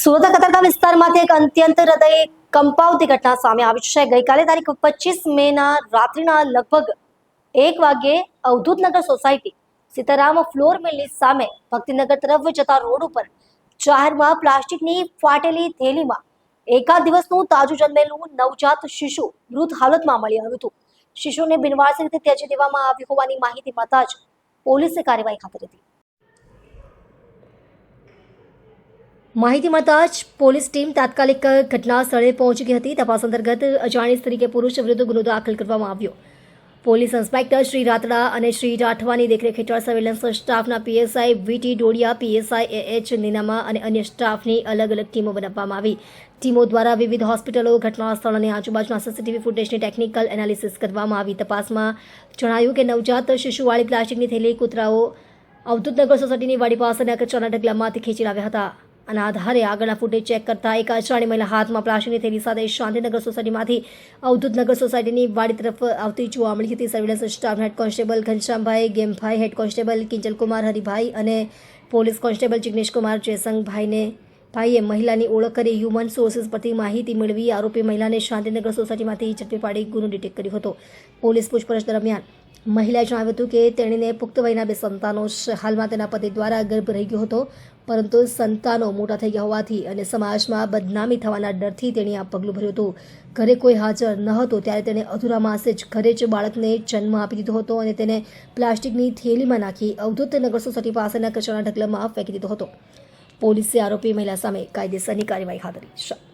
સુરત કતારગામ વિસ્તારમાંથી એક અત્યંત હૃદય કંપાવતી ઘટના સામે આવી છે। ગઈકાલે તારીખ 25 મેના રાત્રિના લગભગ 1 વાગ્યે અવધૂતનગર સોસાયટી સીતારામ ફ્લોર મિલની સામે ભક્તિનગર તરફ જતા રોડ ઉપર જાહેરમાં પ્લાસ્ટિકની ફાટેલી થેલીમાં એકાદ દિવસનું તાજું જન્મેલું નવજાત શિશુ મૃત હાલતમાં મળી આવ્યું હતું। શિશુને બિનવારસી રીતે ત્યજી દેવામાં આવ્યું હોવાની માહિતી મળતા જ પોલીસે કાર્યવાહી હાથ ધરી હતી। માહિતી મળતા જ પોલીસ ટીમ તાત્કાલિક ઘટના સ્થળે પહોંચી ગઈ હતી। તપાસ અંતર્ગત અજાણી સ્ત્રી કે પુરુષ વિરુદ્ધ ગુનો દાખલ કરવામાં આવ્યો। પોલીસ ઇન્સ્પેક્ટર શ્રી રાતડા અને શ્રી રાઠવાની દેખરેખ હેઠળ સર્વેલન્સ સ્ટાફના PSI VT Dodiya, PSI H Ninama અને અન્ય સ્ટાફની અલગ અલગ ટીમો બનાવવામાં આવી। ટીમો દ્વારા વિવિધ હોસ્પિટલો, ઘટના સ્થળ અને આજુબાજુના સીસીટીવી ફૂટેજની ટેકનિકલ એનાલિસિસ કરવામાં આવી। તપાસમાં જણાયું કે નવજાત શિશુવાળી પ્લાસ્ટિકની થેલી કૂતરાઓ અવધૂતનગર સોસાયટીની વાડી પાસેના કચરાના ઢગલામાંથી ખેંચી લાવ્યા હતા। આના આધારે આગળના ફૂટેજ ચેક કરતા એક અજાણી મહિલા હાથમાં પ્લાસ્ટિકની થેલી સાથે શાંતિનગર સોસાયટીમાંથી અવધૂતનગર સોસાયટીની વાડી તરફ આવતી જોવા મળી હતી। સર્વેલન્સ સ્ટાફ હેડ કોન્સ્ટેબલ ઘનશ્યામભાઈ ગેમભાઈ, હેડ કોન્સ્ટેબલ કિંજલકુમાર હરિભાઈ અને પોલીસ કોન્સ્ટેબલ જિગ્નેશકુમાર જયસંગભાઈએ મહિલાની ઓળખ કરી હ્યુમન સોર્સિસ પરથી માહિતી મેળવી આરોપી મહિલાને શાંતિનગર સોસાયટીમાંથી ઝડપી પાડી ગુનો ડિટેક્ટ કર્યો હતો। પોલીસ પૂછપરછ દરમિયાન મહિલાએ જણાવ્યું હતું કે તેણીને પુખ્ત વયના 2 સંતાનો છે। હાલમાં તેના પતિ દ્વારા ગર્ભ રહી ગયો હતો, પરંતુ સંતાનો મોટા થઈ ગયા હોવાથી અને સમાજમાં બદનામી થવાના ડરથી તેણે આ પગલું ભર્યું હતું। ઘરે કોઈ હાજર ન હતો ત્યારે તેણે અધૂરા માસે જ ઘરે જ બાળકને જન્મ આપી દીધો હતો અને તેને પ્લાસ્ટિકની થેલીમાં નાખી અવધૂતનગર સોસાયટી પાસેના કચરાના ઢગલામાં ફેંકી દીધો હતો। પોલીસે આરોપી મહિલા સામે કાયદેસરની કાર્યવાહી હાથ ધરી છે।